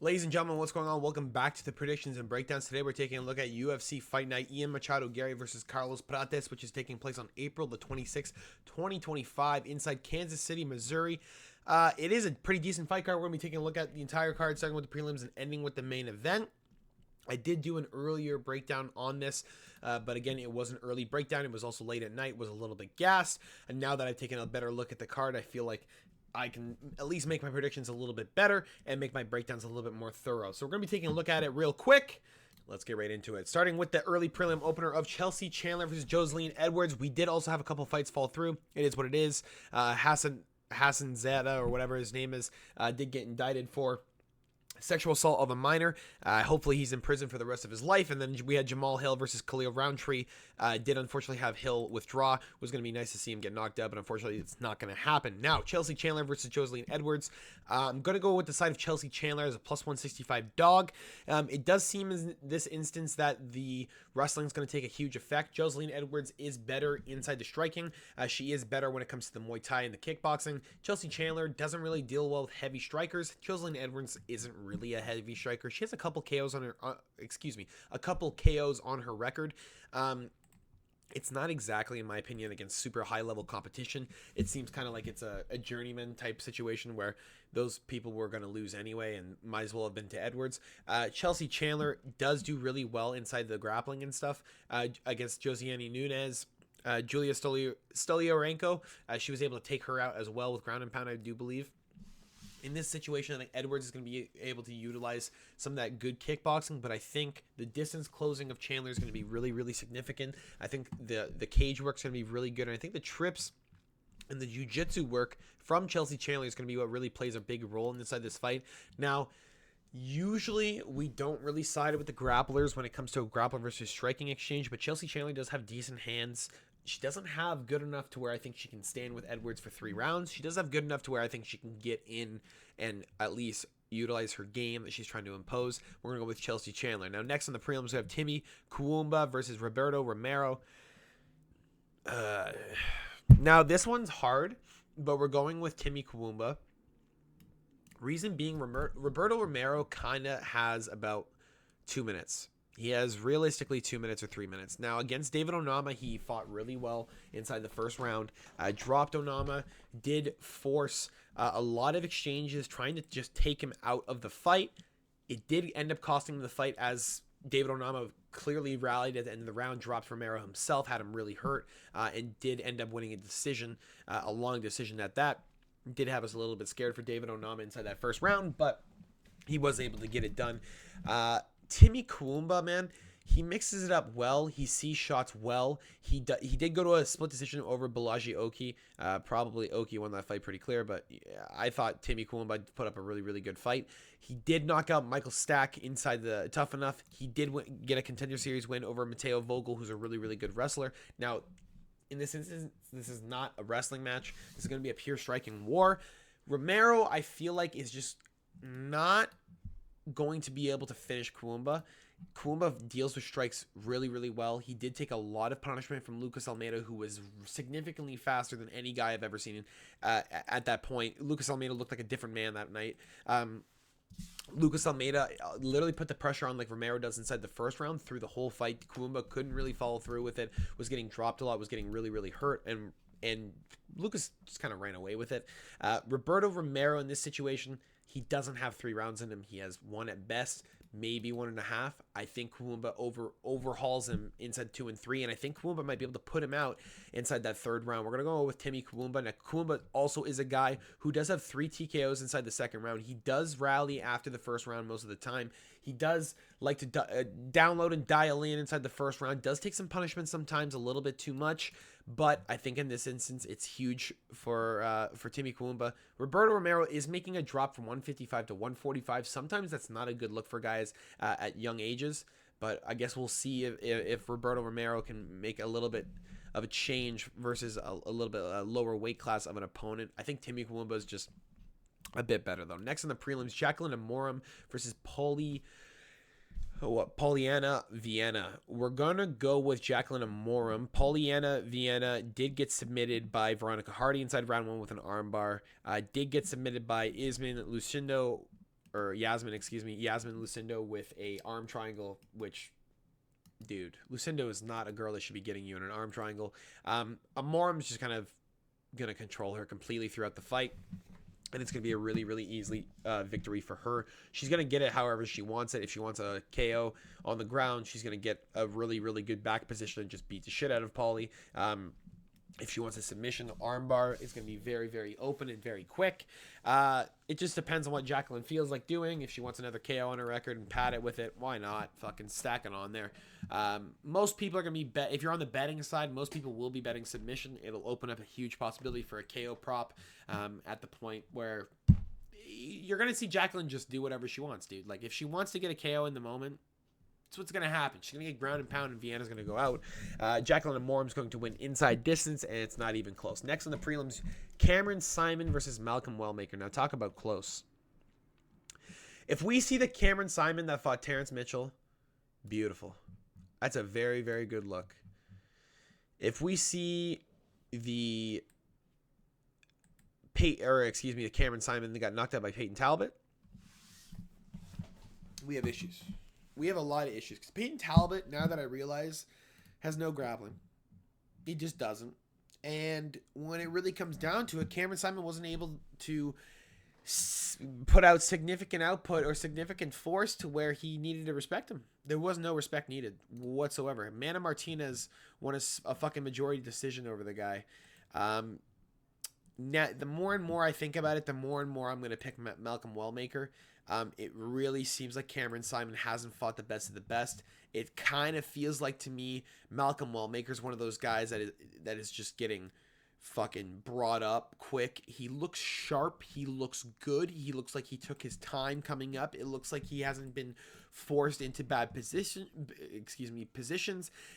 Ladies and gentlemen, what's going on? Welcome back to the predictions and breakdowns. Today we're taking a look at UFC Fight Night. Machado, Garry versus Carlos Prates, which is taking place on April the 26th, 2025 inside Kansas City, Missouri. It is a pretty decent fight card. We're going to be taking a look at the entire card, starting with the prelims and ending with the main event. I did do an earlier breakdown on this, but again, it was an early breakdown. It was also late at night, was a little bit gassed. And now that I've taken a better look at the card, I feel like I can at least make my predictions a little bit better and make my breakdowns a little bit more thorough. So we're going to be taking a look at it real quick. Let's get right into it. Starting with the early prelim opener of Chelsea Chandler versus Jocelyn Edwards. We did also have a couple fights fall through. It is what it is. Hassan Zada, or whatever his name is, did get indicted for sexual assault of a minor. Hopefully he's in prison for the rest of his life. And then we had Jamal Hill versus Khalil Roundtree. Did unfortunately have Hill withdraw. It was going to be nice to see him get knocked out, but unfortunately it's not going to happen. Now, Chelsea Chandler versus Jocelyn Edwards. I'm going to go with the side of Chelsea Chandler as a plus 165 dog. It does seem in this instance that the wrestling is going to take a huge effect. Jocelyn Edwards is better inside the striking. She is better when it comes to the Muay Thai and the kickboxing. Chelsea Chandler doesn't really deal well with heavy strikers. Jocelyn Edwards isn't really a heavy striker. She has a couple KOs on her, a couple KOs on her record. It's not exactly, in my opinion, against super high-level competition. It seems kind of like it's a journeyman type situation where those people were going to lose anyway and might as well have been to Edwards. Chelsea Chandler does do really well inside the grappling and stuff against Josiane Nunes. Julia Stolyarenko, she was able to take her out as well with ground and pound, I do believe. In this situation, I think Edwards is going to be able to utilize some of that good kickboxing, but I think the distance closing of Chandler is going to be really, really significant. I think the cage work is going to be really good, and I think the trips and the jiu-jitsu work from Chelsea Chandler is going to be what really plays a big role inside this fight. Now, usually we don't really side with the grapplers when it comes to a grappler versus striking exchange, but Chelsea Chandler does have decent hands. She doesn't have good enough to where I think she can stand with Edwards for 3 rounds. She does have good enough to where I think she can get in and at least utilize her game that she's trying to impose. We're going to go with Chelsea Chandler. Now, next on the prelims, we have Timmy Kuumba versus Roberto Romero. Now, this one's hard, but we're going with Timmy Kuumba. Reason being, Roberto Romero kind of has about 2 minutes. He has realistically 2 minutes or 3 minutes. Now, against David Onama, he fought really well inside the first round. Dropped Onama, did force a lot of exchanges, trying to just take him out of the fight. It did end up costing him the fight as David Onama clearly rallied at the end of the round, dropped Romero himself, had him really hurt, and did end up winning a decision, a long decision at that. Did have us a little bit scared for David Onama inside that first round, but he was able to get it done. Timmy Kuumba, man, he mixes it up well. He sees shots well. He did go to a split decision over Balaji Oki. Probably Oki won that fight pretty clear, but I thought Timmy Kuumba put up a really, really good fight. He did knock out Michael Stack inside the Tough Enough. He did get a Contender Series win over Matteo Vogel, who's a really, really good wrestler. Now, in this instance, this is not a wrestling match. This is going to be a pure striking war. Romero, I feel like, is just not going to be able to finish Kuumba. Kuumba deals with strikes really, really well. He did take a lot of punishment from Lucas Almeida, who was significantly faster than any guy I've ever seen at that point. Lucas Almeida looked like a different man that night. Lucas Almeida literally put the pressure on like Romero does inside the first round through the whole fight. Kuumba couldn't really follow through with it, was getting dropped a lot, was getting really, really hurt, and Lucas just kind of ran away with it. Roberto Romero in this situation, he doesn't have 3 rounds in him. He has 1 at best, maybe 1.5. I think Kuumba overhauls him inside 2 and 3, and I think Kuumba might be able to put him out inside that 3rd round. We're going to go with Timmy Kuumba. Now, Kuumba also is a guy who does have 3 TKOs inside the 2nd round. He does rally after the 1st round most of the time. He does like to download and dial in inside the 1st round. Does take some punishment sometimes, a little bit too much. But I think in this instance, it's huge for Timmy Kuumba. Roberto Romero is making a drop from 155 to 145. Sometimes that's not a good look for guys at young ages. But I guess we'll see if Roberto Romero can make a little bit of a change versus a little bit lower weight class of an opponent. I think Timmy Kuumba is just a bit better, though. Next on the prelims, Jacqueline Amorim versus Polyana Vienna. We're going to go with Jacqueline Amorim. Polyana Vienna did get submitted by Veronica Hardy inside round 1 with an armbar. Did get submitted by Ismin Lucindo or Yasmin, excuse me, Yasmin Lucindo with a arm triangle, which, dude, Lucindo is not a girl that should be getting you in an arm triangle. Amorim's just kind of going to control her completely throughout the fight. And it's going to be a really, really easy victory for her. She's going to get it however she wants it. If she wants a KO on the ground, she's going to get a really, really good back position and just beat the shit out of Paulie. If she wants a submission, the armbar is going to be very, very open and very quick. It just depends on what Jacqueline feels like doing. If she wants another KO on her record and pad it with it, why not? Fucking stack it on there. Most people are going to be if you're on the betting side, most people will be betting submission. It'll open up a huge possibility for a KO prop at the point where you're going to see Jacqueline just do whatever she wants, dude. Like, if she wants to get a KO in the moment, that's what's going to happen. She's going to get ground and pound, and Vienna's going to go out. Jacqueline Amorum's going to win inside distance, and it's not even close. Next on the prelims, Cameron Simon versus Malcolm Wellmaker. Now, talk about close. If we see the Cameron Simon that fought Terrence Mitchell, beautiful. That's a very, very good look. If we see the Cameron Simon that got knocked out by Peyton Talbot, we have issues. We have a lot of issues. Because Peyton Talbot, now that I realize, has no grappling. He just doesn't. And when it really comes down to it, Cameron Simon wasn't able to put out significant output or significant force to where he needed to respect him. There was no respect needed whatsoever. Mana Martinez won a fucking majority decision over the guy. Now, the more and more I think about it, the more and more I'm going to pick Malcolm Wellmaker. It really seems like Cameron Simon hasn't fought the best of the best. It kind of feels like to me Malcolm Wellmaker is one of those guys that is just getting fucking brought up quick. He looks sharp. He looks good. He looks like he took his time coming up. It looks like he hasn't been forced into bad positions.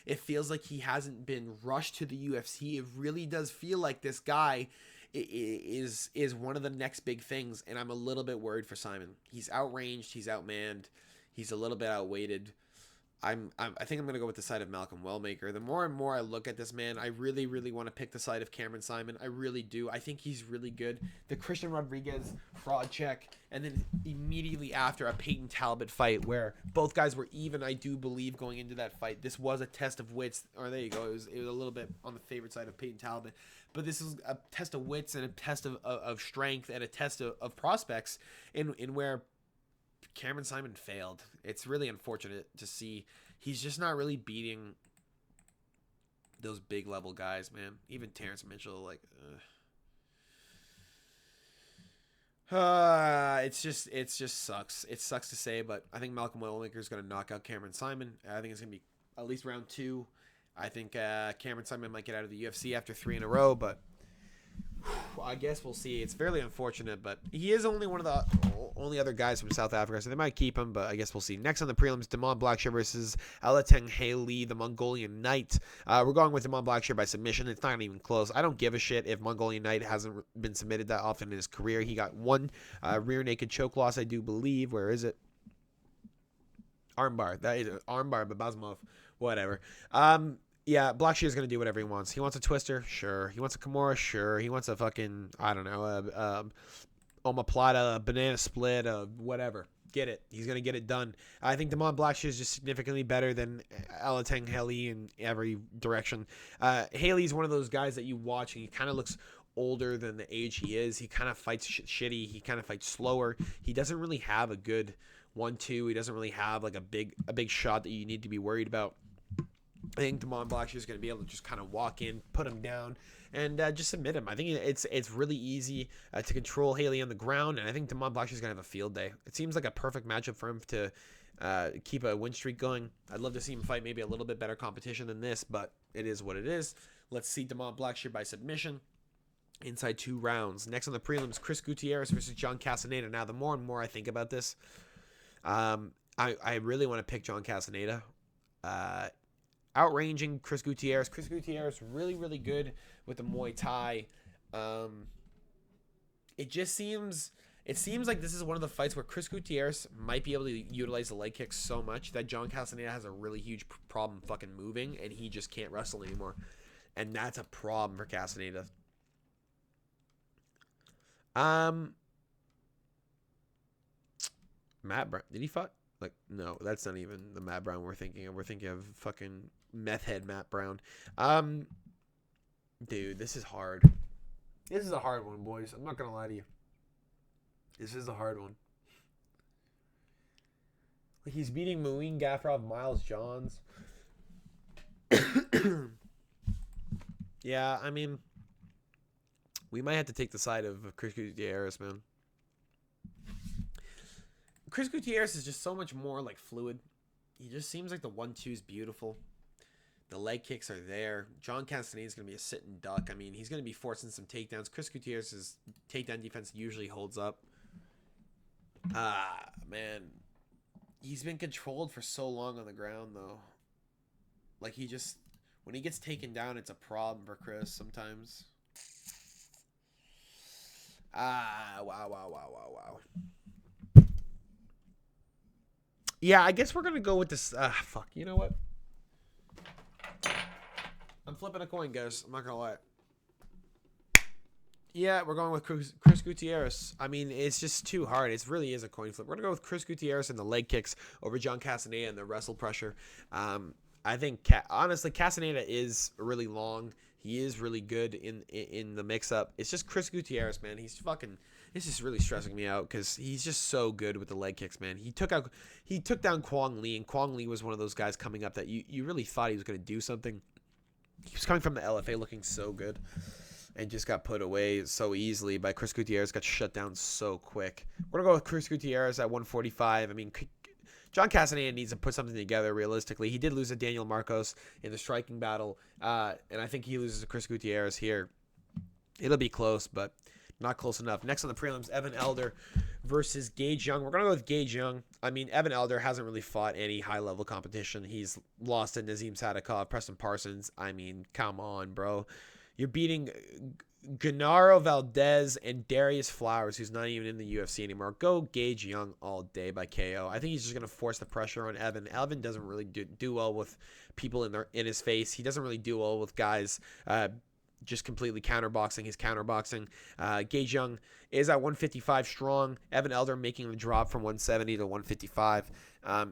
It feels like he hasn't been rushed to the UFC. It really does feel like this guy is one of the next big things, and I'm a little bit worried for Simon. He's outranged, he's outmanned, he's a little bit outweighted. I think I'm going to go with the side of Malcolm Wellmaker. The more and more I look at this man, I really, really want to pick the side of Cameron Simon. I really do. I think he's really good. The Christian Rodriguez fraud check, and then immediately after a Peyton Talbot fight where both guys were even, I do believe, going into that fight. This was a test of wits. Or there you go. It was a little bit on the favorite side of Peyton Talbot. But this is a test of wits and a test of strength and a test of prospects in where Cameron Simon failed. It's really unfortunate to see. He's just not really beating those big level guys, man. Even Terrence Mitchell, like, it just sucks. It sucks to say, but I think Malcolm Wellmaker is going to knock out Cameron Simon. I think it's going to be at least round 2. I think Cameron Simon might get out of the UFC after 3 in a row, but I guess we'll see. It's fairly unfortunate, but he is only one of the only other guys from South Africa, so they might keep him, but I guess we'll see. Next on the prelims, Damon Blackshear versus Alateng Haley, the Mongolian Knight. We're going with Damon Blackshear by submission. It's not even close. I don't give a shit if Mongolian Knight hasn't been submitted that often in his career. He got one rear naked choke loss, I do believe. Where is it? Armbar. That is armbar, but Bazmov. Whatever. Yeah, Blackshear's going to do whatever he wants. He wants a twister? Sure. He wants a Kimura? Sure. He wants a fucking, I don't know, omoplata, a banana split, whatever. Get it. He's going to get it done. I think Damon Blackshear is just significantly better than Alateng Haley in every direction. Haley's one of those guys that you watch and he kind of looks older than the age he is. He kind of fights shitty. He kind of fights slower. He doesn't really have a good 1-2. He doesn't really have like a big shot that you need to be worried about. I think Damon Blackshear is going to be able to just kind of walk in, put him down, and just submit him. I think it's really easy to control Haley on the ground, and I think Damon Blackshear is going to have a field day. It seems like a perfect matchup for him to keep a win streak going. I'd love to see him fight maybe a little bit better competition than this, but it is what it is. Let's see Damon Blackshear by submission. Inside 2 rounds. Next on the prelims, Chris Gutierrez versus John Castaneda. Now, the more and more I think about this, I really want to pick John Castaneda. Outranging Chris Gutierrez. Chris Gutierrez really, really good with the Muay Thai. It seems like this is one of the fights where Chris Gutierrez might be able to utilize the leg kicks so much that John Castaneda has a really huge problem fucking moving, and he just can't wrestle anymore. And that's a problem for Castaneda. Matt Brown. Did he fight? Like, no, that's not even the Matt Brown we're thinking of. We're thinking of fucking meth head Matt Brown. Dude, this is hard. This is a hard one, boys. I'm not gonna lie to you. This is a hard one. Like, he's beating Muin Gafurov, Miles Johns. Yeah, I mean, we might have to take the side of Chris Gutierrez, man. Chris Gutierrez is just so much more like fluid. He just seems like the 1-2 is beautiful. The leg kicks are there. John Castaneda is going to be a sitting duck. I mean, he's going to be forcing some takedowns. Chris Gutierrez's takedown defense usually holds up. Man. He's been controlled for so long on the ground, though. Like, he just... When he gets taken down, it's a problem for Chris sometimes. Wow. Yeah, I guess we're going to go with this... fuck, you know what? I'm flipping a coin, guys. I'm not going to lie. Yeah, we're going with Chris Gutierrez. I mean, it's just too hard. It really is a coin flip. We're going to go with Chris Gutierrez and the leg kicks over John Castaneda and the wrestle pressure. I think, honestly, Castaneda is really long. He is really good in the mix-up. It's just Chris Gutierrez, man. He's fucking... This is really stressing me out because he's just so good with the leg kicks, man. He took down Kwong Lee, and Kwong Lee was one of those guys coming up that you really thought he was going to do something. He was coming from the LFA looking so good and just got put away so easily by Chris Gutierrez, got shut down so quick. We're going to go with Chris Gutierrez at 145. I mean, John Castaneda needs to put something together realistically. He did lose to Daniel Marcos in the striking battle, and I think he loses to Chris Gutierrez here. It'll be close, but not close enough. Next on the prelims, Evan Elder versus Gage Young. We're going to go with Gage Young. I mean, Evan Elder hasn't really fought any high-level competition. He's lost to Nazim Sadikov, Preston Parsons. I mean, come on, bro. You're beating Gennaro Valdez and Darius Flowers, who's not even in the UFC anymore. Go Gage Young all day by KO. I think he's just going to force the pressure on Evan. Evan doesn't really do well with people in his face. He doesn't really do well with guys just completely counterboxing. His counterboxing. Gage Young is at 155 strong. Evan Elder making the drop from 170 to 155.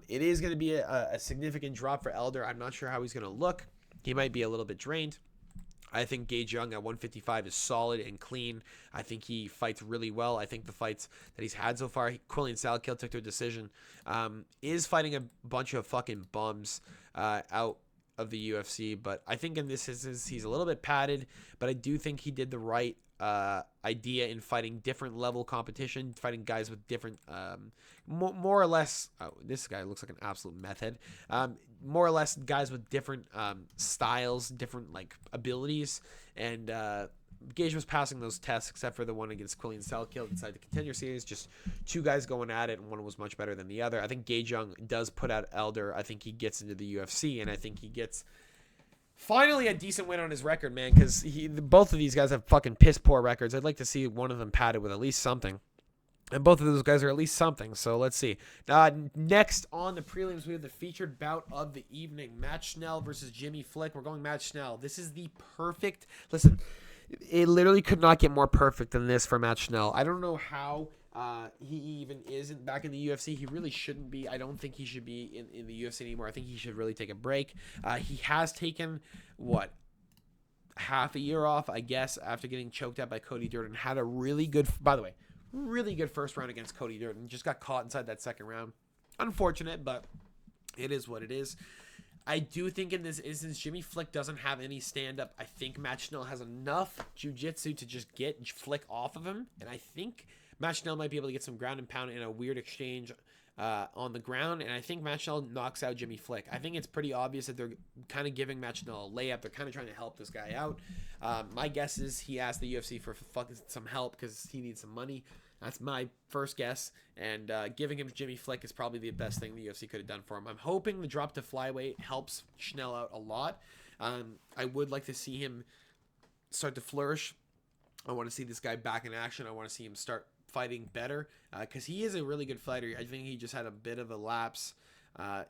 It is going to be a significant drop for Elder. I'm not sure how he's going to look. He might be a little bit drained. I think Gage Young at 155 is solid and clean. I think he fights really well. I think the fights that he's had so far, Quillian Salkill took to a decision, is fighting a bunch of fucking bums out of the UFC. But I think in this instance, he's a little bit padded, but I do think he did the right idea in fighting different level competition, fighting guys with different, more or less, this guy looks like an absolute meth head, more or less guys with different styles, different like abilities, and Gage was passing those tests except for the one against Quillian Salkill inside the Contender Series. Just two guys going at it, and one was much better than the other. I think Gage Young does put out Elder. I think he gets into the UFC, and I think he gets finally a decent win on his record, man, because both of these guys have fucking piss poor records. I'd like to see one of them padded with at least something. And both of those guys are at least something, so let's see. Next on the prelims, we have the featured bout of the evening. Matt Schnell versus Jimmy Flick. We're going Matt Schnell. This is the perfect... Listen, it literally could not get more perfect than this for Matt Schnell. I don't know how he even isn't back in the UFC. He really shouldn't be. I don't think he should be in the UFC anymore. I think he should really take a break. He has taken, half a year off, I guess, after getting choked out by Cody Durden. Had a really good... By the way, really good first round against Cody Durden. Just got caught inside that second round. Unfortunate, but it is what it is. I do think in this instance, Jimmy Flick doesn't have any stand-up. I think Matt Schnell has enough jiu-jitsu to just get Flick off of him. And I think Matt Schnell might be able to get some ground and pound in a weird exchange on the ground. And I think Matt Schnell knocks out Jimmy Flick. I think it's pretty obvious that they're kind of giving Matt Schnell a layup. They're kind of trying to help this guy out. My guess is he asked the UFC for fucking some help because he needs some money. That's my first guess, and giving him Jimmy Flick is probably the best thing the UFC could have done for him. I'm hoping the drop to flyweight helps Schnell out a lot. I would like to see him start to flourish. I want to see this guy back in action. I want to see him start fighting better because he is a really good fighter. I think he just had a bit of a lapse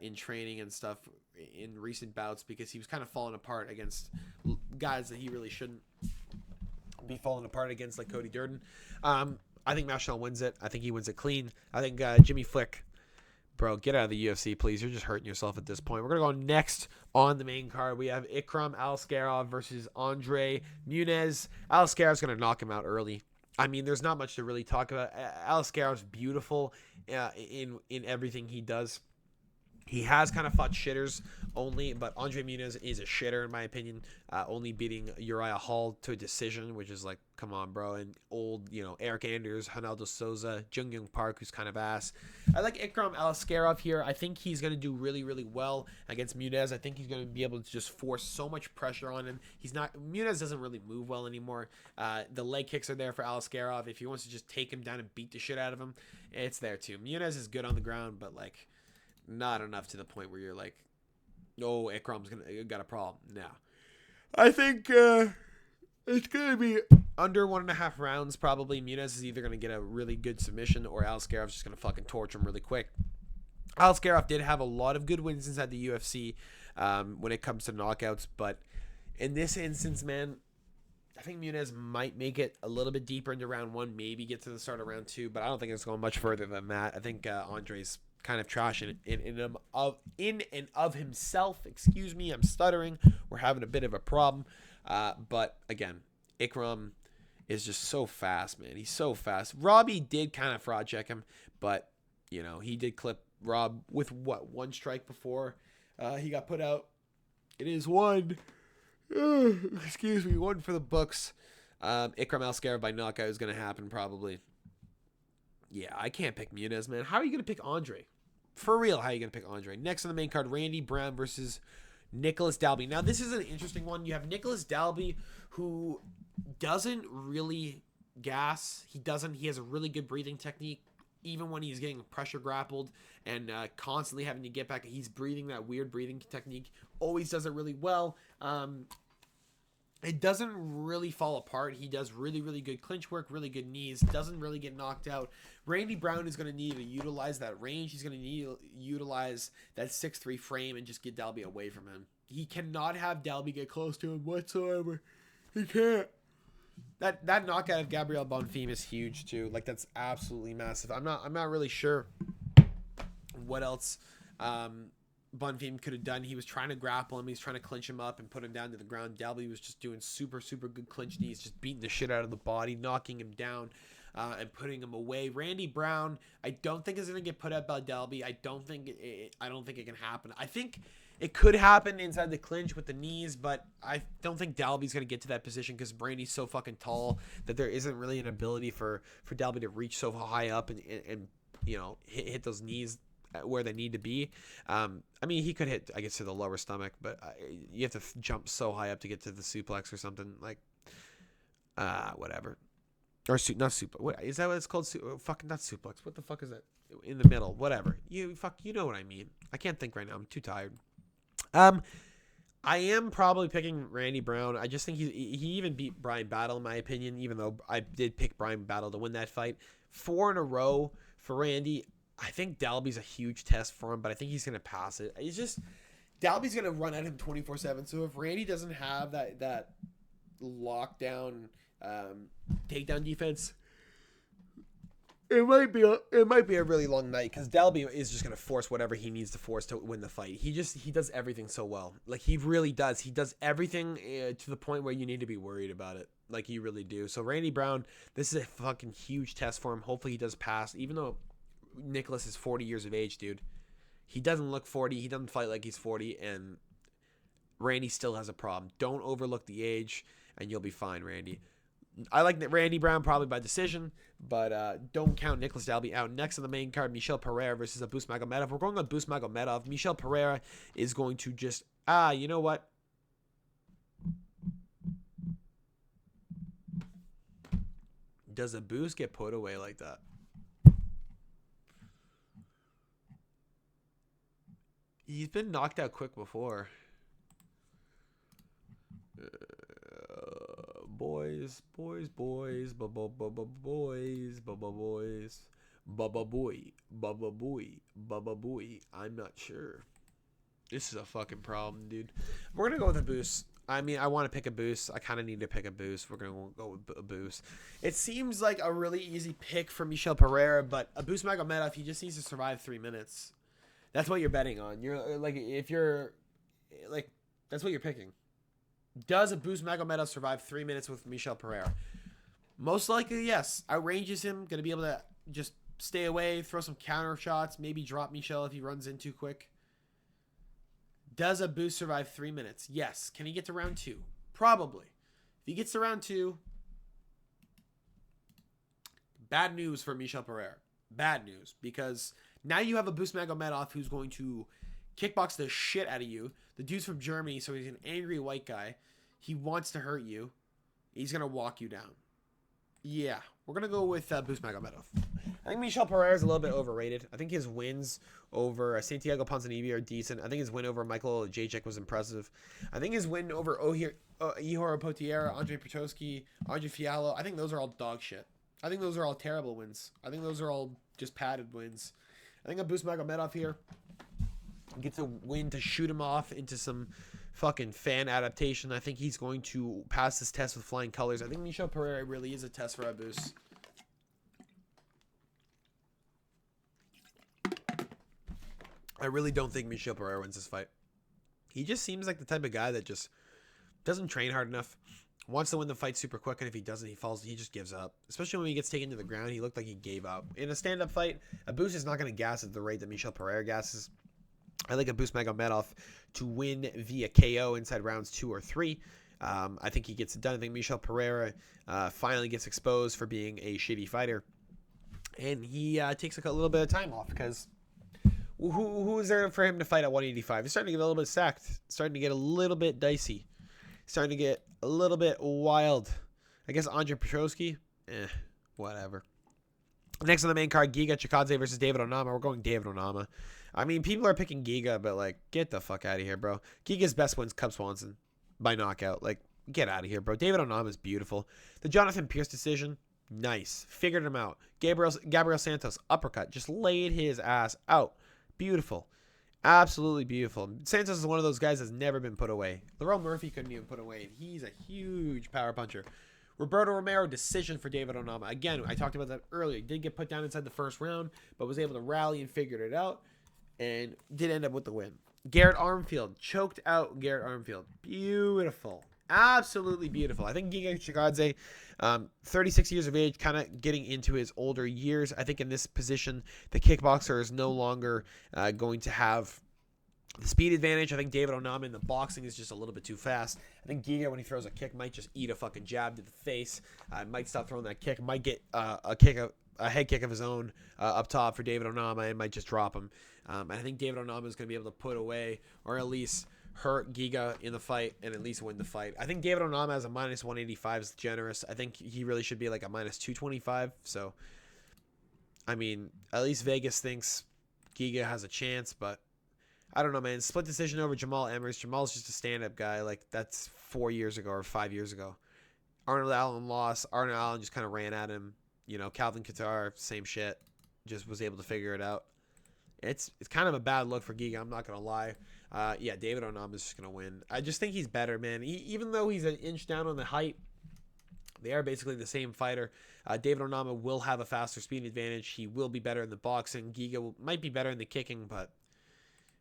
in training and stuff in recent bouts because he was kind of falling apart against guys that he really shouldn't be falling apart against, like Cody Durden. I think Matt Schnell wins it. I think he wins it clean. I think Jimmy Flick Bro, get out of the UFC, please. You're just hurting yourself at this point. We're going to go next on the main card. We have Ikram Aliskerov versus Andre Muniz. Aliskerov's going to knock him out early. I mean, there's not much to really talk about. Aliskerov's beautiful in everything he does. He has kind of fought shitters only, but Andre Muniz is a shitter in my opinion. Only beating Uriah Hall to a decision, which is like, come on, bro. And old, Eric Anders, Ronaldo Souza, Jung Young Park, who's kind of ass. I like Ikram Aliskerov here. I think he's going to do really, really well against Muniz. I think he's going to be able to just force so much pressure on him. Muniz doesn't really move well anymore. The leg kicks are there for Aliskerov. If he wants to just take him down and beat the shit out of him, it's there too. Muniz is good on the ground, but like, not enough to the point where you're like, oh, Ikram's got a problem. No. I think it's going to be under 1.5 rounds probably. Muniz is either going to get a really good submission or Aliskerov's just going to fucking torch him really quick. Aliskerov did have a lot of good wins inside the UFC when it comes to knockouts, but in this instance, man, I think Muniz might make it a little bit deeper into round 1, maybe get to the start of round 2, but I don't think it's going much further than that. I think Andre's kind of trash in and of himself. Excuse me, I'm stuttering. We're having a bit of a problem. But again, Ikram is just so fast, man. He's so fast. Robbie did kind of fraud check him, but he did clip Rob with one strike before he got put out. It is one. Excuse me, one for the books. Ikram Aliskerov by knockout is going to happen probably. Yeah, I can't pick Muniz, man. How are you going to pick Andre? For real, how are you going to pick Andre? Next on the main card, Randy Brown versus Nicholas Dalby. Now, this is an interesting one. You have Nicholas Dalby, who doesn't really gas. He has a really good breathing technique. Even when he's getting pressure grappled and constantly having to get back, he's breathing that weird breathing technique. Always does it really well. It doesn't really fall apart. He does really, really good clinch work, really good knees, doesn't really get knocked out. Randy Brown is going to need to utilize that range. He's going to need to utilize that 6'3" frame and just get Dalby away from him. He cannot have Dalby get close to him whatsoever. He can't. That knockout of Gabriel Bonfim is huge too. Like, that's absolutely massive. I'm not really sure what else Bonfim could have done. He was trying to grapple him. He was trying to clinch him up and put him down to the ground. Dalby was just doing super, super good clinch knees, just beating the shit out of the body, knocking him down and putting him away. Randy Brown, I don't think is going to get put out by Dalby. I don't think it can happen. I think it could happen inside the clinch with the knees, but I don't think Dalby's going to get to that position because Randy's so fucking tall that there isn't really an ability for Dalby to reach so high up and hit those knees where they need to be. I mean, he could hit, I guess, to the lower stomach, but you have to jump so high up to get to the suplex or something. Like, whatever. Or not suplex. What is that? What it's called? Fucking not suplex. What the fuck is that? In the middle. Whatever. You know what I mean. I can't think right now. I'm too tired. I am probably picking Randy Brown. I just think he even beat Brian Battle in my opinion, even though I did pick Brian Battle to win that fight. 4 in a row for Randy. I think Dalby's a huge test for him, but I think he's going to pass it. It's just Dalby's going to run at him 24/7. So if Randy doesn't have that lockdown takedown defense, it might be a really long night because Dalby is just going to force whatever he needs to force to win the fight. He does everything so well. Like, he really does. He does everything to the point where you need to be worried about it. Like, you really do. So Randy Brown, this is a fucking huge test for him. Hopefully he does pass, even though Nicholas is 40 years of age, dude. He doesn't look 40. He doesn't fight like he's 40, and Randy still has a problem. Don't overlook the age, and you'll be fine, Randy. I like Randy Brown probably by decision, but don't count Nicholas Dalby out. Next on the main card, Michel Pereira versus Abus Magomedov. We're going on Abus Magomedov. Michel Pereira is going to just, you know what? Does Abus get put away like that? He's been knocked out quick before. Boys, boys, boys, bubba boys, bubba boys, bubba boy, bubba boy, bubba boy. I'm not sure. This is a fucking problem, dude. We're gonna go with a boost. I mean, I want to pick a boost. I kind of need to pick a boost. We're gonna go with a boost. It seems like a really easy pick for Michel Pereira, but Abus Magomedov, he just needs to survive 3 minutes. That's what you're betting on. You're like, if you're like, that's what you're picking. Does Abus Magomedov survive 3 minutes with Michel Pereira? Most likely, yes. Outranges him. Going to be able to just stay away, throw some counter shots, maybe drop Michel if he runs in too quick. Does Abus survive 3 minutes? Yes. Can he get to round 2? Probably. If he gets to round 2, bad news for Michel Pereira. Bad news, because now you have Abus Magomedov who's going to kickbox the shit out of you. The dude's from Germany, so he's an angry white guy. He wants to hurt you. He's going to walk you down. Yeah, we're going to go with Abus Magomedov. I think Michel Pereira is a little bit overrated. I think his wins over Santiago Ponzinibbio are decent. I think his win over Michael Jacek was impressive. I think his win over Ihor Potiera, Andre Petroski, Andre Fiallo, I think those are all dog shit. I think those are all terrible wins. I think those are all just padded wins. I think Abus Magomedov here gets a win to shoot him off into some fucking fan adaptation. I think he's going to pass this test with flying colors. I think Michel Pereira really is a test for Abus. I really don't think Michel Pereira wins this fight. He just seems like the type of guy that just doesn't train hard enough, wants to win the fight super quick, and if he doesn't, he just gives up. Especially when he gets taken to the ground, he looked like he gave up. In a stand-up fight, Abus is not going to gas at the rate that Michel Pereira gasses. I like Abus Magomedov to win via KO inside rounds 2 or 3. I think he gets it done. I think Michel Pereira finally gets exposed for being a shitty fighter, and he takes a little bit of time off because who is there for him to fight at 185? He's starting to get a little bit sacked, starting to get a little bit dicey, starting to get a little bit wild. I guess Andre Petroski, whatever. Next on the main card, Giga Chikadze versus David Onama. We're going David Onama. I mean, people are picking Giga, but, like, get the fuck out of here, bro. Giga's best wins Cub Swanson by knockout. Like, get out of here, bro. David Onama is beautiful. The Jonathan Pierce decision, nice. Figured him out. Gabriel Santos, uppercut. Just laid his ass out. Beautiful. Absolutely beautiful. Santos is one of those guys that's never been put away. Lerone Murphy couldn't even put away, and he's a huge power puncher. Roberto Romero, decision for David Onama. Again, I talked about that earlier. He did get put down inside the first round, but was able to rally and figured it out, and did end up with the win. Garrett Armfield, choked out Garrett Armfield. Beautiful. Absolutely beautiful. I think Giga Chikadze, 36 years of age, kind of getting into his older years. I think in this position, the kickboxer is no longer going to have the speed advantage. I think David Onama in the boxing is just a little bit too fast. I think Giga, when he throws a kick, might just eat a fucking jab to the face. Might stop throwing that kick. Might get a head kick of his own up top for David Onama and might just drop him. And I think David Onama is going to be able to put away or at least hurt Giga in the fight and at least win the fight. I think David Onama as a minus 185 is generous. I think he really should be like a minus 225. So, I mean, at least Vegas thinks Giga has a chance, but I don't know, man. Split decision over Jamal Emmers. Jamal's just a stand-up guy. Like, that's 4 years ago or 5 years ago. Arnold Allen lost. Arnold Allen just kind of ran at him. You know, Calvin Kattar, same shit. Just was able to figure it out. It's kind of a bad look for Giga, I'm not going to lie. Yeah, David Onama is just going to win. I just think he's better, man. Even though he's an inch down on the height, they are basically the same fighter. David Onama will have a faster speed advantage. He will be better in the boxing. Giga might be better in the kicking, but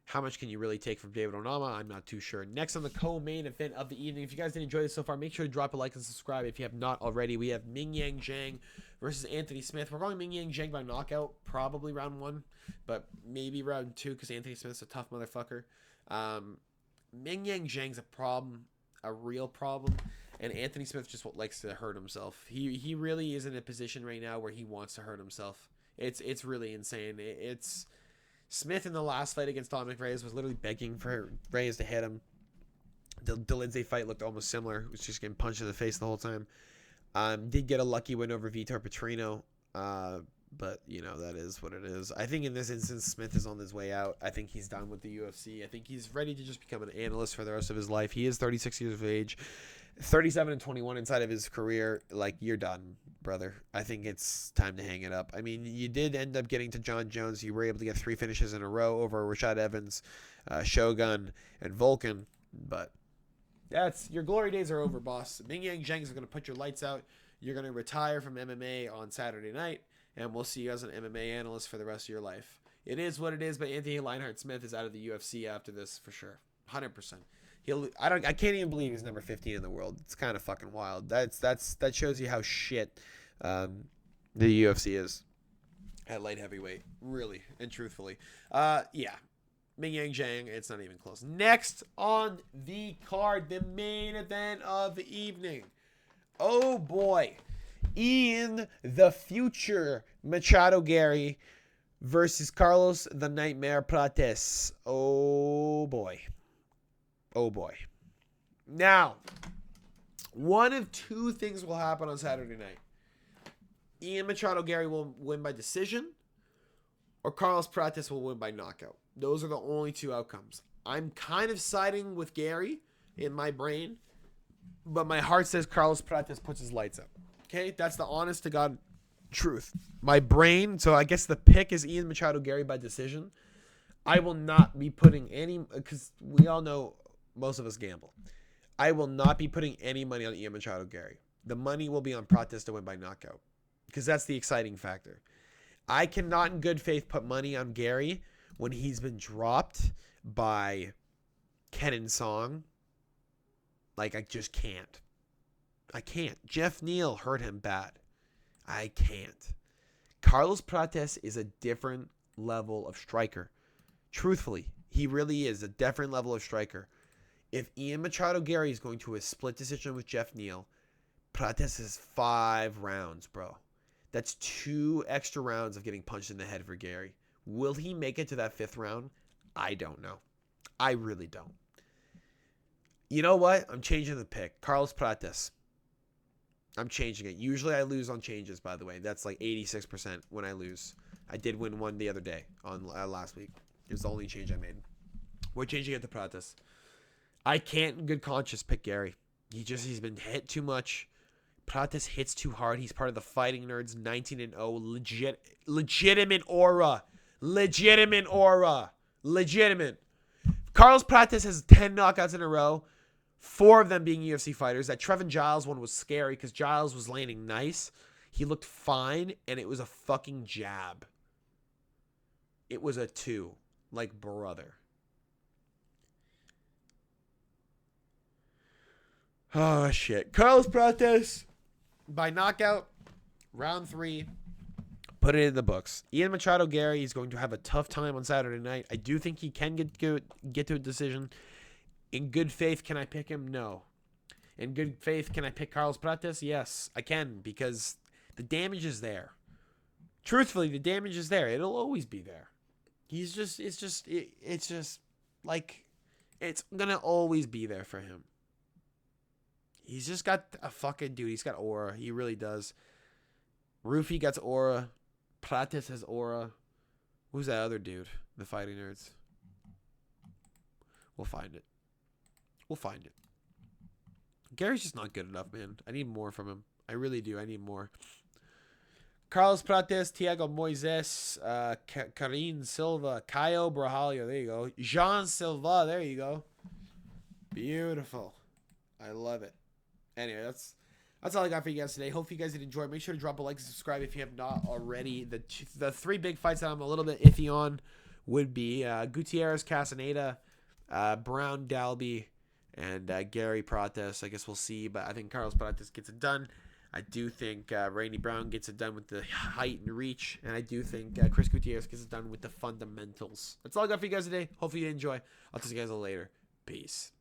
how much can you really take from David Onama? I'm not too sure. Next on the co-main event of the evening. If you guys did enjoy this so far, make sure to drop a like and subscribe if you have not already. We have Ming Yang Zhang versus Anthony Smith. We're going Ming Yang Zhang by knockout, probably round 1, but maybe round 2 because Anthony Smith's a tough motherfucker. Ming Yang Zhang's a problem, a real problem, and Anthony Smith just likes to hurt himself. He really is in a position right now where he wants to hurt himself. It's really insane. It's Smith in the last fight against Dominic Reyes was literally begging for Reyes to hit him. The Lindsay fight looked almost similar. He was just getting punched in the face the whole time. Did get a lucky win over Vitor Petrino. But, you know, that is what it is. I think in this instance, Smith is on his way out. I think he's done with the UFC. I think he's ready to just become an analyst for the rest of his life. He is 36 years of age. 37-21 inside of his career. Like, you're done, brother. I think it's time to hang it up. I mean, you did end up getting to John Jones. You were able to get 3 finishes in a row over Rashad Evans, Shogun, and Volkan. But your glory days are over, boss. Ming Yang Zhang is going to put your lights out. You're going to retire from MMA on Saturday night. And we'll see you as an MMA analyst for the rest of your life. It is what it is, but Anthony Lionheart-Smith is out of the UFC after this for sure. 100%. I can't even believe he's number 15 in the world. It's kind of fucking wild. That shows you how shit the UFC is at light heavyweight, really and truthfully. Yeah. Ming Yang Zhang, it's not even close. Next on the card, the main event of the evening. Oh boy. In the future, Machado Garry versus Carlos the Nightmare Prates. Oh boy. Oh boy. Now, one of two things will happen on Saturday night. Ian Machado Garry will win by decision, or Carlos Prates will win by knockout. Those are the only two outcomes. I'm kind of siding with Garry in my brain, but my heart says Carlos Prates puts his lights up. Okay? That's the honest to God truth. My brain, so I guess the pick is Ian Machado Garry by decision. I will not be putting any, because we all know most of us gamble. I will not be putting any money on Ian Machado Garry. The money will be on Prates to win by knockout, because that's the exciting factor. I cannot in good faith put money on Garry when he's been dropped by Kenan Song. Like, I just can't. I can't. Jeff Neal hurt him bad. I can't. Carlos Prates is a different level of striker. Truthfully, he really is a different level of striker. If Ian Machado Garry is going to a split decision with Jeff Neal, Prates is 5 rounds, bro. That's 2 extra rounds of getting punched in the head for Garry. Will he make it to that 5th round? I don't know. I really don't. You know what? I'm changing the pick. Carlos Prates. I'm changing it. Usually I lose on changes, by the way. That's like 86% when I lose. I did win one the other day on last week. It was the only change I made. We're changing it to Prates. I can't in good conscience pick Garry. He's been hit too much. Prates hits too hard. He's part of the Fighting Nerds 19-0. Legitimate aura. Legitimate. Carlos Prates has 10 knockouts in a row. 4 of them being UFC fighters. That Trevin Giles one was scary because Giles was landing nice. He looked fine, and it was a fucking jab. It was a 2. Like, brother. Oh, shit. Carlos Prates by knockout, round 3. Put it in the books. Ian Machado Garry is going to have a tough time on Saturday night. I do think he can get to a decision. In good faith, can I pick him? No. In good faith, can I pick Carlos Prates? Yes, I can, because the damage is there. Truthfully, the damage is there. It'll always be there. It's just like, it's gonna always be there for him. He's just got a fucking dude. He's got aura. He really does. Rufy got aura. Prates has aura. Who's that other dude? The Fighting Nerds. We'll find it. Gary's just not good enough, man. I need more from him. I really do. I need more. Carlos Prates, Thiago Moises, Karin Silva, Caio Brahalio. There you go. Jean Silva. There you go. Beautiful. I love it. Anyway, that's all I got for you guys today. Hope you guys did enjoy. Make sure to drop a like and subscribe if you have not already. The 3 big fights that I'm a little bit iffy on would be Gutierrez Castaneda, Brown Dalby, and Garry Prates. I guess we'll see, but I think Carlos Prates gets it done. I do think Randy Brown gets it done with the height and reach, and I do think Chris Gutierrez gets it done with the fundamentals. That's all I got for you guys today. Hopefully you enjoy. I'll see you guys later. Peace.